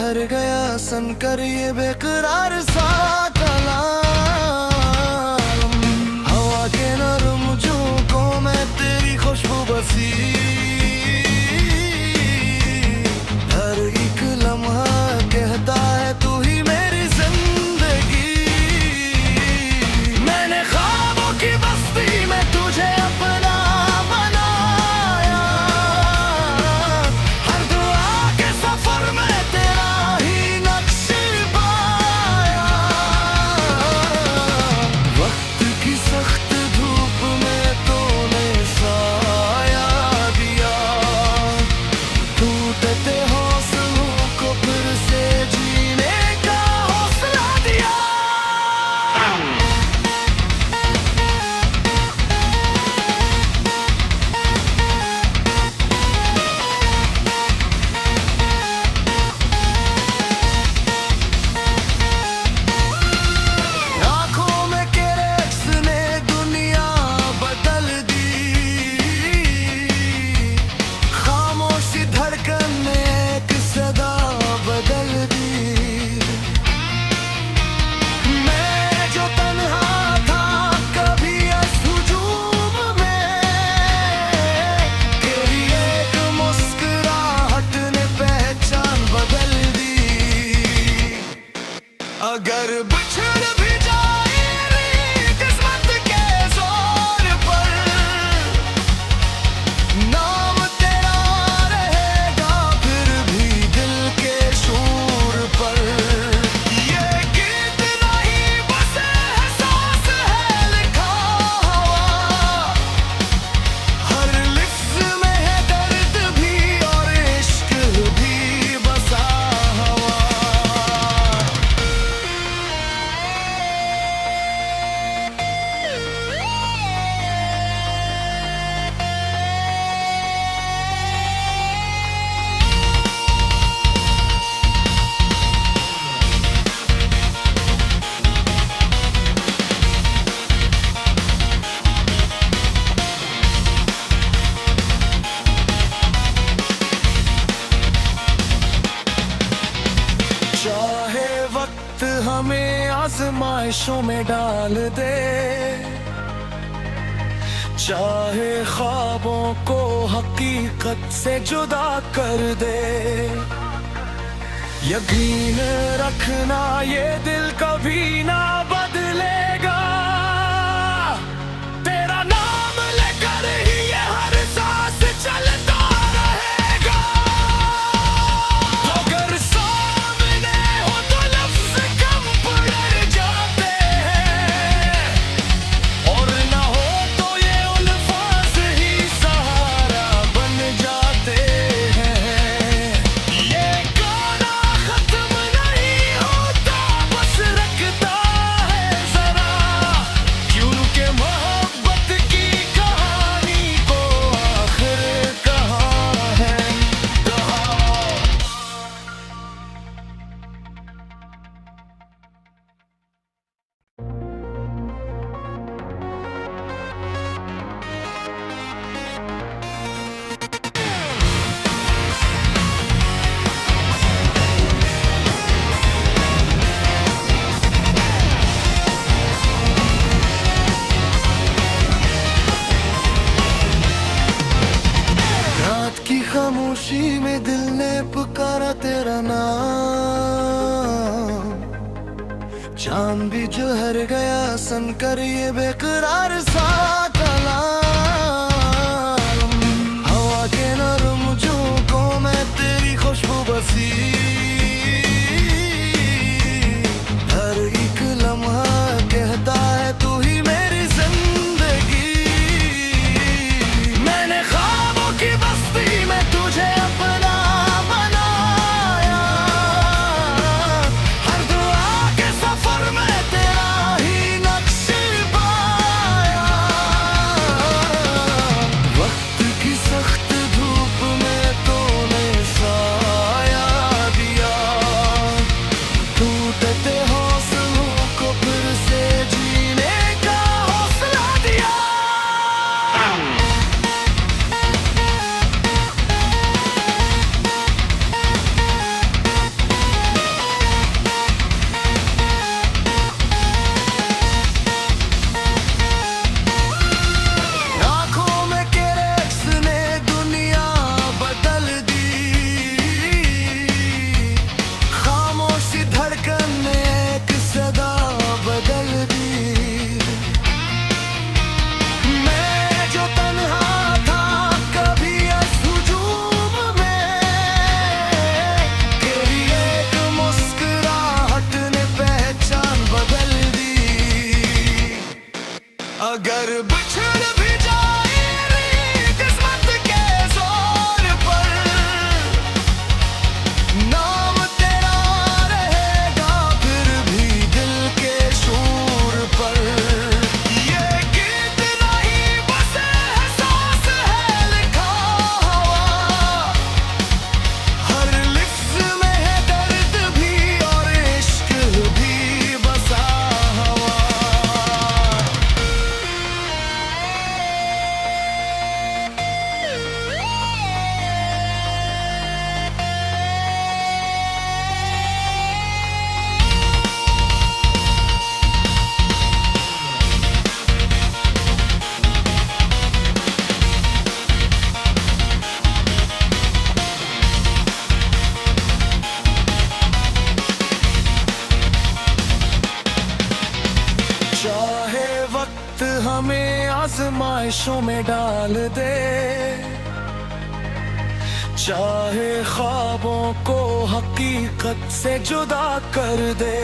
जहर गया सन कर ये बेकरार सा कलाम। हवा के नरम झोंकों में तेरी खुशबू बसी, हर एक लम्हा कहता है तू ही मेरी जिंदगी। मैंने ख्वाबों की बस्ती में तुझे अपना बनाया, हर दुआ के सफर में तेरा ही नक्श पाया। वक्त की सख्त धूप में तूने साया दिया, टूटते हौसलों को फिर से जीने का हौसला दिया। आँखों में तेरे अक्स ने दुनिया बदल दी, खामोशी धड़कन ने एक सदा बदल दी। मैं जो तन्हा था कभी इस हुजूम में, तेरी एक मुस्कुराहट ने पहचान बदल दी। अगर बिछड़ भी जाए रे किस्मत के जोर पर, नाम तेरा रहेगा फिर भी दिल के शोर पर। ये गीत नहीं बस एहसास है लिखा हुआ, हर लिफ्ज़ में है दर्द भी और इश्क भी बसा हुआ। चाहे वक्त हमें आजमाइशों में डाल दे, चाहे ख्वाबों को हकीकत से जुदा कर दे, यकीन रखना ये दिल कभी ना बदलेगा। तेरा नाम लेकर ही ये हर सांस चलता रहेगा। अगर सामने हो तो लफ्ज़ कम पड़ जाते हैं, और ना हो तो ये अल्फाज़ ही सहारा बन जाते हैं। ये गाना खत्म नहीं होता, बस रखता है जरा, क्योंकि मोहब्बत की कहानी को आखिर कहाँ है कहाँ। रात की खामोशी में दिल ने पुकारा तेरा नाम, चांद भी जहर गया सन कर ये बेकरार सा कलाम। हवा के नरम झोंकों में तेरी खुशबू बसी, हर एक लम्हा कहता है तू ही मेरी जिंदगी। मैंने ख्वाबों की बस्ती में तुझे अपना बनाया, हर दुआ के सफर में तेरा ही नक्श पाया। आजमाइशों में डाल दे, चाहे ख्वाबों को हकीकत से जुदा कर दे।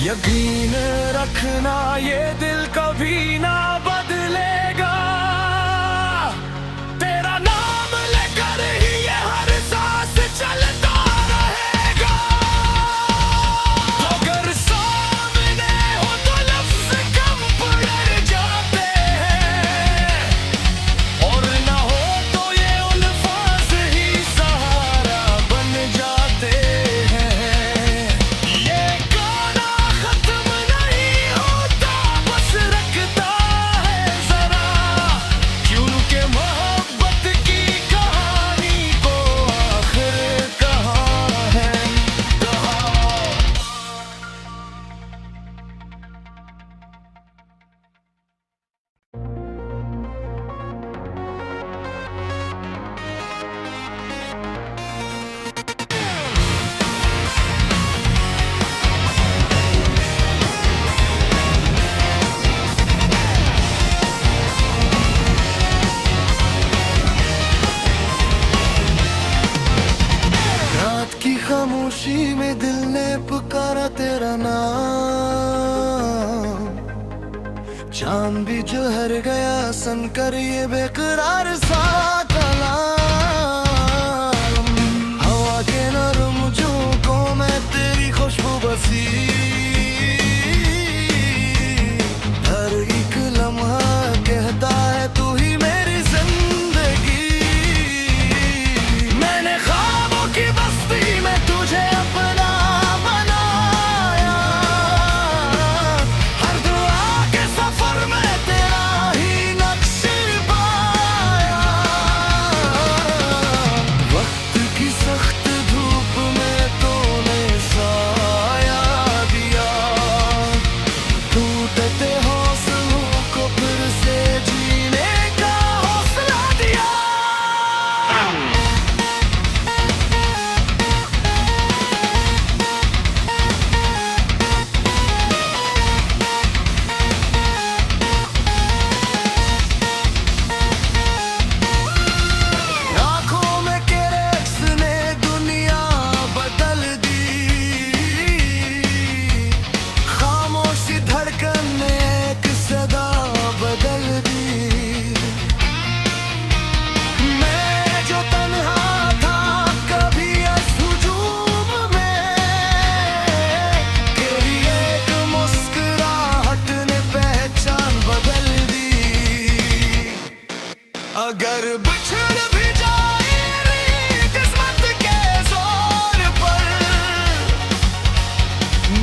यकीन रखना ये दिल कभी ना बदलेगा, तेरा नाम लेकर ही ये हर सांस चलता रहेगा। अगर सामने हो तो लफ्ज कम पड़ जाते हैं, और ना हो तो ये अल्फाज ही सहारा बन जाते हैं। ये गाना खत्म नहीं होता, बस रखता है जरा, क्योंकि मोहब्बत की कहानी को आखिर कहाँ है, कहाँ। रात की खामोशी में दिल ने पुकारा तेरा नाम, चांद भी जो हर गया सुनकर ये बेकरार सा कलाम। हवा के नरम झोंकों में तेरी खुशबू बसी, हर एक लम्हा कहता है तू ही मेरी जिंदगी। मैंने ख्वाबों की बस्ती में तुझे अपना बनाया, हर दुआ के सफर में तेरा ही नक्श पाया। वक्त की सख्त धूप में तूने साया दिया, टूटते हौसलों को फिर से जीने का हौसला दिया। आँखों में तेरे अक्स ने दुनिया बदल दी, खामोशी धड़कन ने एक सदा बदल दी। मैं जो तन्हा था कभी इस हुजूम में, तेरी एक मुस्कुराहट ने पहचान बदल दी। अगर बिछड़ भी जाए किस्मत के जोर पर,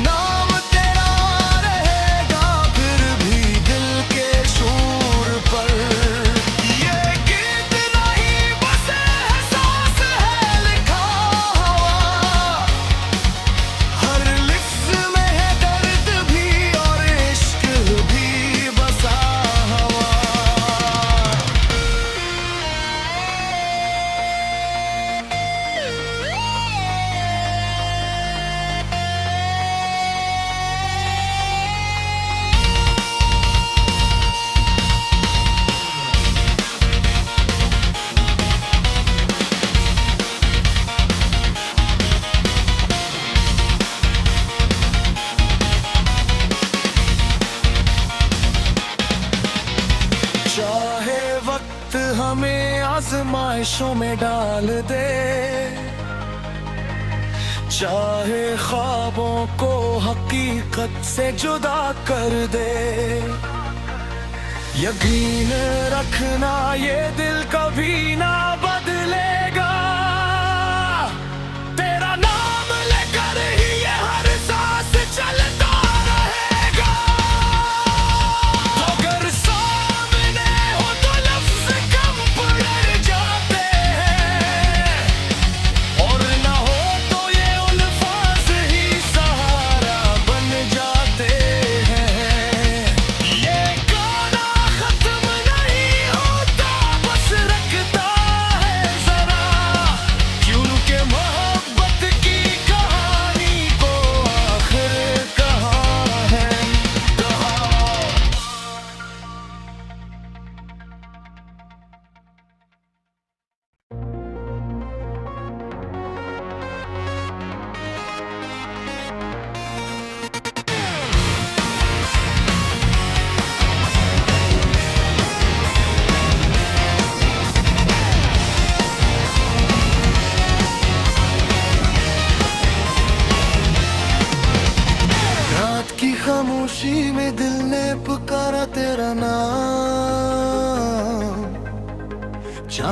नाम तेरा रहेगा फिर भी दिल के शोर पर। ये गीत नहीं बस एहसास है लिखा हुआ, हर लिफ्ज में है दर्द भी और इश्क भी बसा हुआ। चाहे वक्त हमें आजमाइशों में डाल दे, चाहे ख्वाबों को हकीकत से जुदा कर दे। यकीन रखना ये दिल कभी ना बदलेगा, तेरा नाम लेकर ही ये हर सांस चलता रहेगा। अगर सामने हो तो लफ्ज कम पड़ जाते हैं, और ना हो तो ये अल्फाज ही सहारा बन जाते हैं। ये गाना खत्म नहीं होता, बस रखता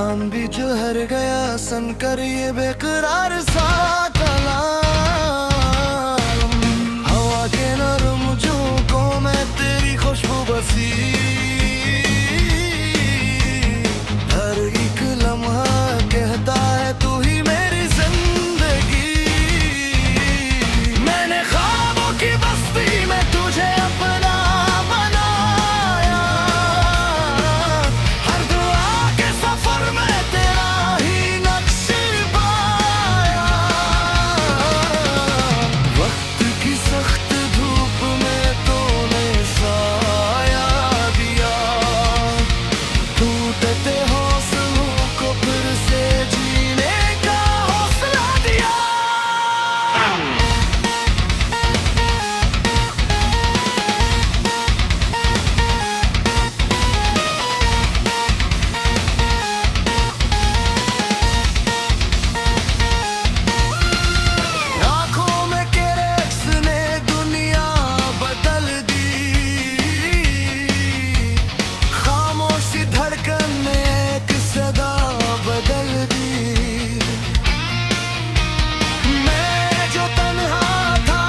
चांद भी जो हर गया सन कर ये बेकरार सा कलाम। हवा के नरम झोंकों में तेरी खुशबू बसी, हर एक लम्हा कहता है तू ही मेरी जिंदगी। मैंने ख्वाबों की बस्ती में तुझे अपना बनाया, हर दुआ के सफर में तेरा ही नक्श पाया। वक्त की सख्त धूप में तूने साया दिया, टूटते हौसलों को फिर से जीने का हौसला दिया। आँखों में तेरे अक्स ने दुनिया बदल दी, खामोशी धड़कन ने एक सदा बदल दी। मैं जो तन्हा था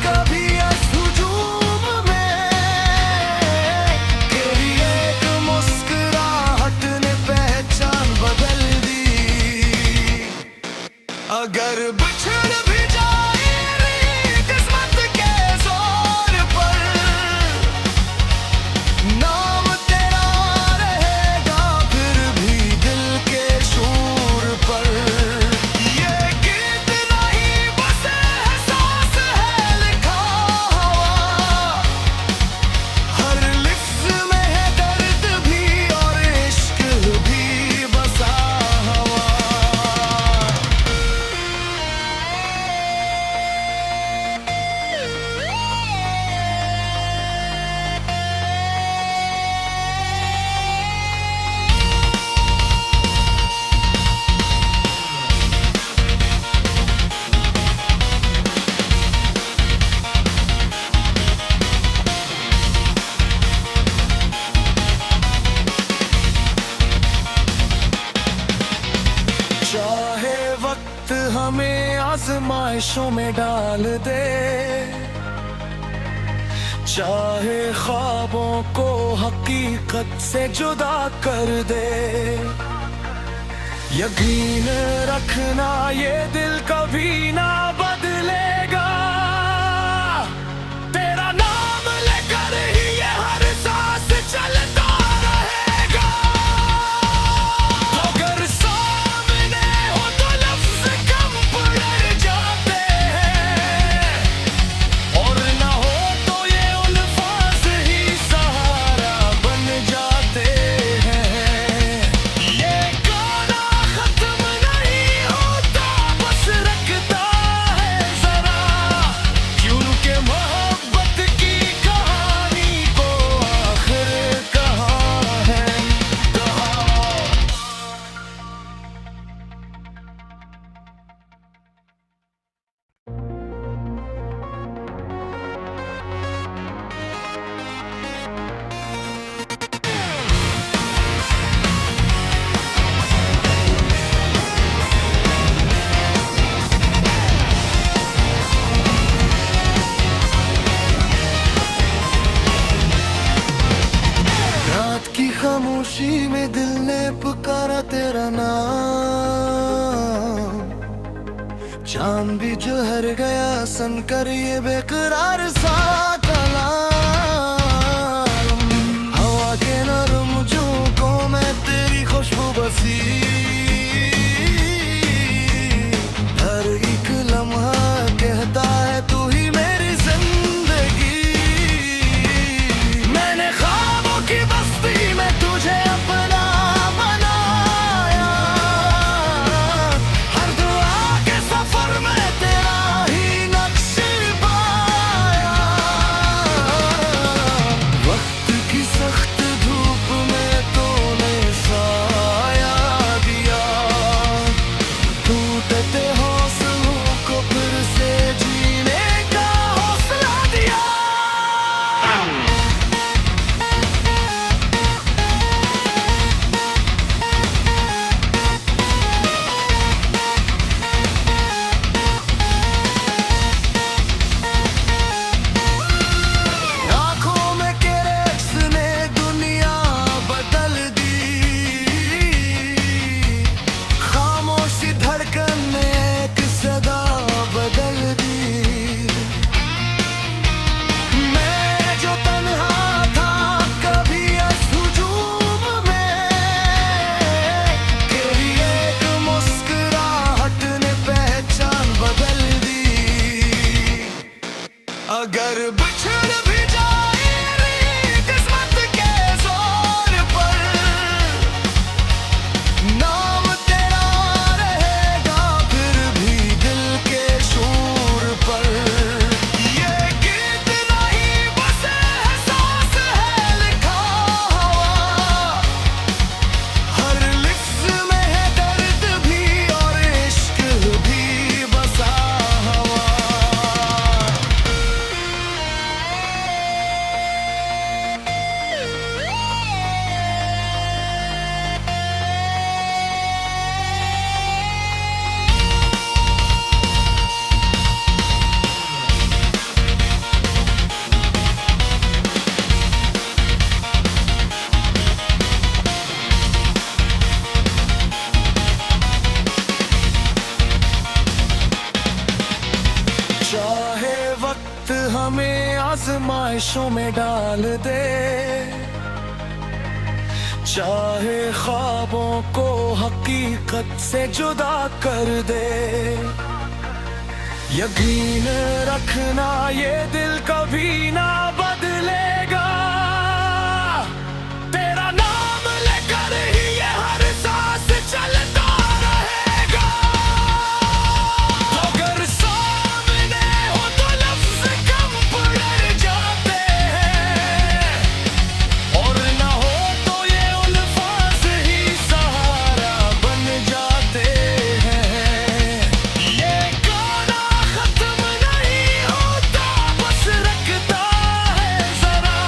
कभी इस हुजूम में, तेरी एक मुस्कुराहट ने पहचान बदल दी। अगर बिछड़ भी जाए किस्मत के जोर पर, नाम तेरा रहेगा फिर भी दिल के शोर पर। ये गीत नहीं बस एहसास है लिखा हुआ, हर लिफ्ज़ में है दर्द भी और इश्क भी बसा हुआ। चाहे वक्त हमें आजमाइशों में डाल दे, चाहे ख्वाबों को हकीकत से जुदा कर दे, यकीन रखना ये दिल कभी ना बदलेगा। तेरा नाम लेकर ही ये हर सांस चलता रहेगा। अगर सामने हो तो लफ्ज़ कम पड़ जाते हैं, और ना हो तो ये अल्फाज़ ही सहारा बन जाते हैं। ये गाना खत्म नहीं होता, बस रखता है जरा, क्योंकि मोहब्बत की कहानी को आखिर कहाँ है, कहाँ। रात की खामोशी में दिल ने पुकारा तेरा नाम, चांद भी जो हर गया सन कर ये बेकरार सा कलाम। हवा के नरम झोंकों में तेरी खुशबू बसी, हर एक लम्हा कहता है तू ही मेरी जिंदगी। मैंने ख्वाबों की बस्ती में तुझे अपना बनाया, हर दुआ के सफर में तेरा ही नक्श पाया। वक्त की सख्त धूप में तूने साया दिया, अगर बिछड़ भी जाए रे किस्मत के जोर पर, नाम तेरा रहेगा फिर भी दिल के शोर पर। ये गीत नहीं बस एहसास है लिखा हुआ, हर लिफ्ज़ में है दर्द भी और इश्क भी बसा हुआ। चाहे वक्त हमें आजमाइशों में डाल दे, चाहे ख्वाबों को हकीकत से जुदा कर दे, यकीन रखना ये दिल कभी ना बदलेगा। तेरा नाम लेकर ही ये हर सांस चलता रहेगा। अगर सामने हो तो लफ्ज़ कम पड़ जाते हैं, और ना हो तो ये अल्फाज़ ही सहारा बन जाते हैं। ये गाना खत्म नहीं होता, बस रखता है जरा,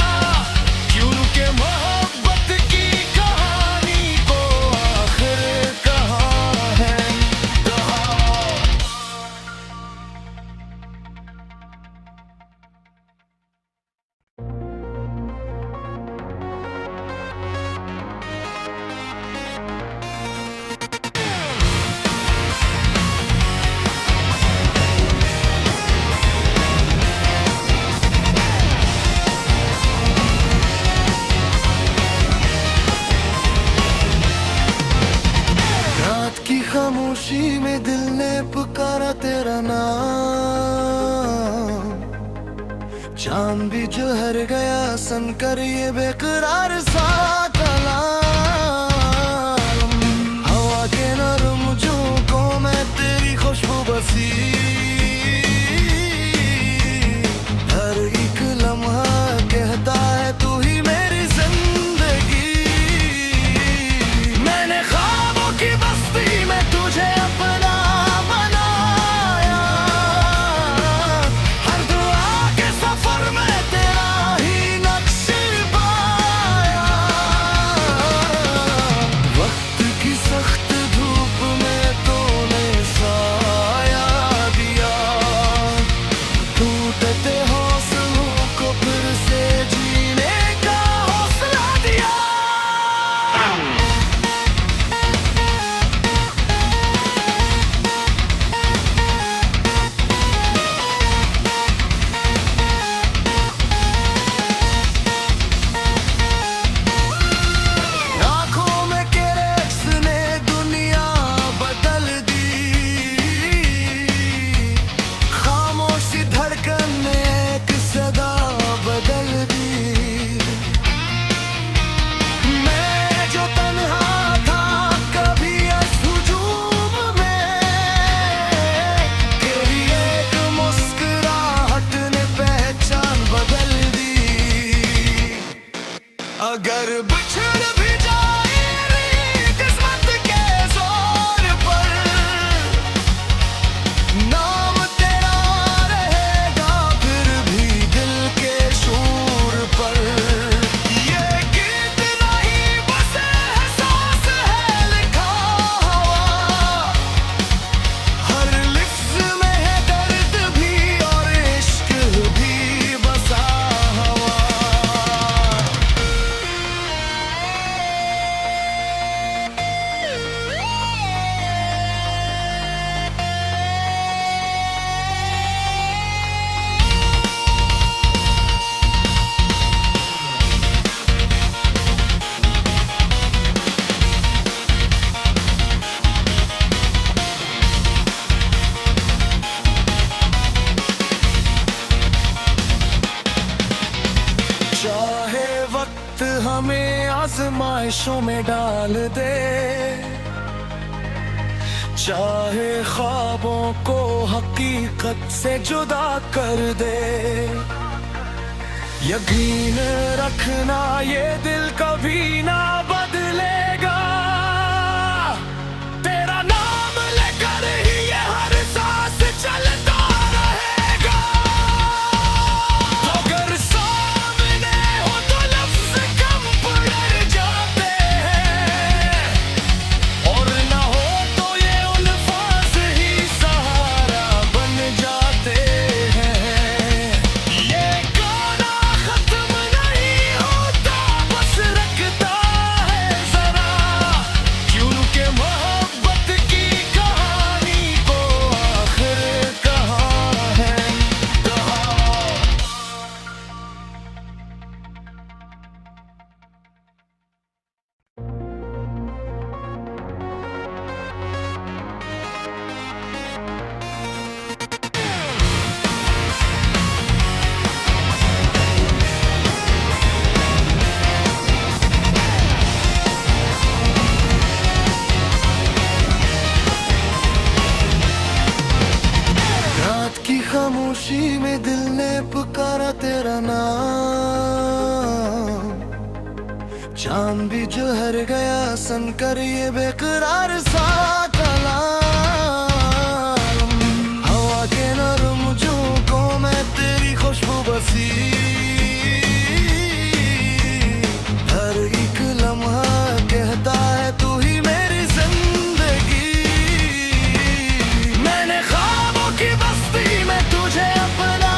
क्योंकि मोहब्बत की कहानी को आखिर कहाँ है कहाँ। रात की खामोशी में दिल ने पुकारा तेरा नाम, चांद भी जो हर गया सन कर ये बेकरार सा कलाम। हवा के नरम झोंकों में तेरी खुशबू बसी, हर एक लम्हा कहता है तू ही मेरी जिंदगी। मैंने ख्वाबों की बस्ती में तुझे अपना बनाया, हर दुआ के सफर में तेरा ही नक्श पाया। आजमाइशों में डाल दे, चाहे ख्वाबों को हकीकत से जुदा कर दे। यकीन रखना ये दिल कभी ना बदलेगा, तेरा नाम लेकर ही ये हर सांस चलता रहेगा। अगर सामने हो तो लफ्ज कम पड़ जाते हैं, और ना हो तो ये अल्फाज ही सहारा बन जाते हैं। ये गाना खत्म नहीं होता, बस रखता है जरा, क्योंकि मोहब्बत की कहानी को आखिर कहाँ है, कहाँ। रात की खामोशी में दिल ने पुकारा तेरा नाम, चांद भी जो हर गया सुनकर ये बेकरार सा कलाम। हवा के नरम झोंकों में तेरी खुशबू बसी, हर एक लम्हा कहता है तू ही मेरी जिंदगी। मैंने ख्वाबों की बस्ती में तुझे अपना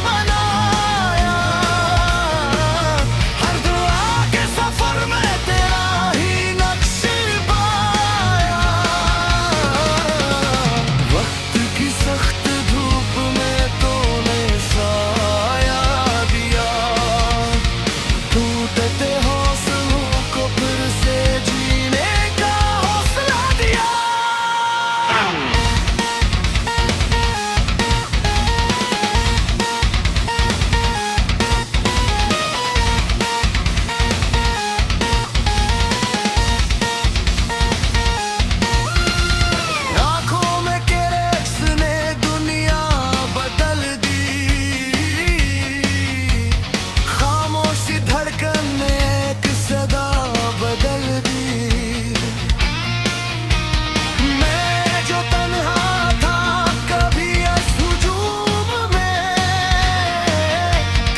बनाया, हर दुआ के सफर में तेरा ही नक्श पाया। वक्त की सख्त धूप में तूने साया दिया, टूटते हौसलों को फिर से जीने का हौसला दिया। आँखों में तेरे अक्स ने दुनिया बदल दी, खामोशी धड़कन ने एक सदा बदल दी। मैं जो तन्हा था कभी इस हुजूम में,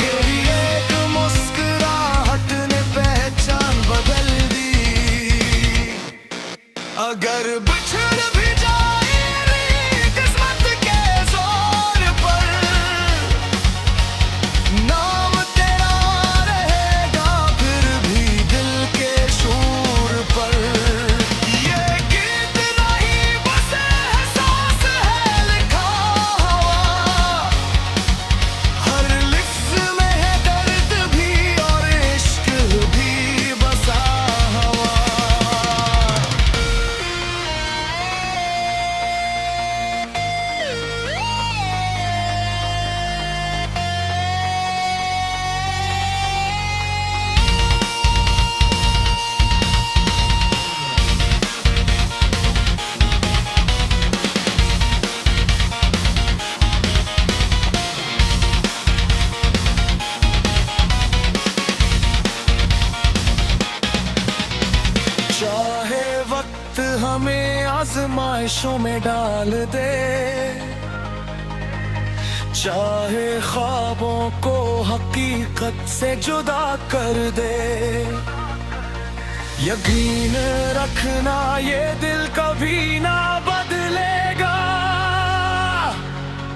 तेरी एक मुस्कुराहट ने पहचान बदल दी। अगर बिछड़ भी जाए किस्मत के जोर पर, नाम तेरा रहेगा फिर भी दिल के शोर पर। ये गीत नहीं बस एहसास है लिखा हुआ, हर लिफ्ज में है दर्द भी और इश्क भी बसा हुआ। चाहे वक्त हमें आजमाइशों में डाल दे, चाहे ख्वाबों को हकीकत से जुदा कर दे। यकीन रखना ये दिल कभी ना बदलेगा,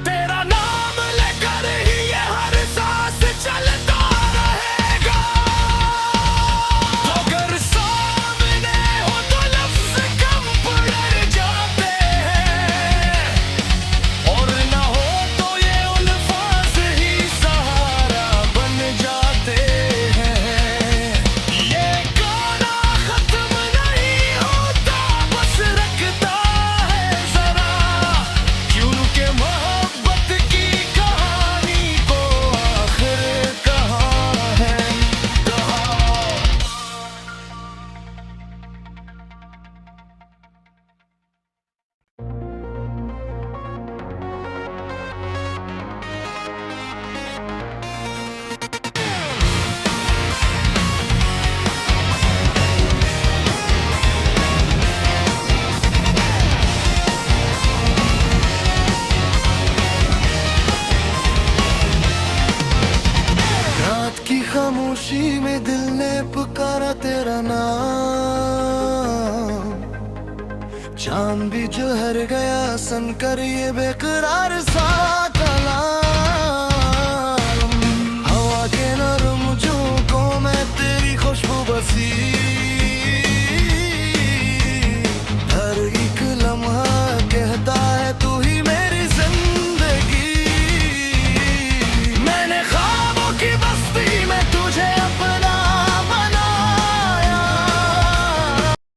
तेरा नाम लेकर ही ये हर सांस चलता रहेगा। अगर सामने हो तो लफ्ज कम पड़ जाते हैं, और ना हो तो ये अल्फाज ही सहारा बन जाते हैं। ये गाना खत्म नहीं होता, बस रखता चांद भी जो हर गया सन कर ये बेकरार सा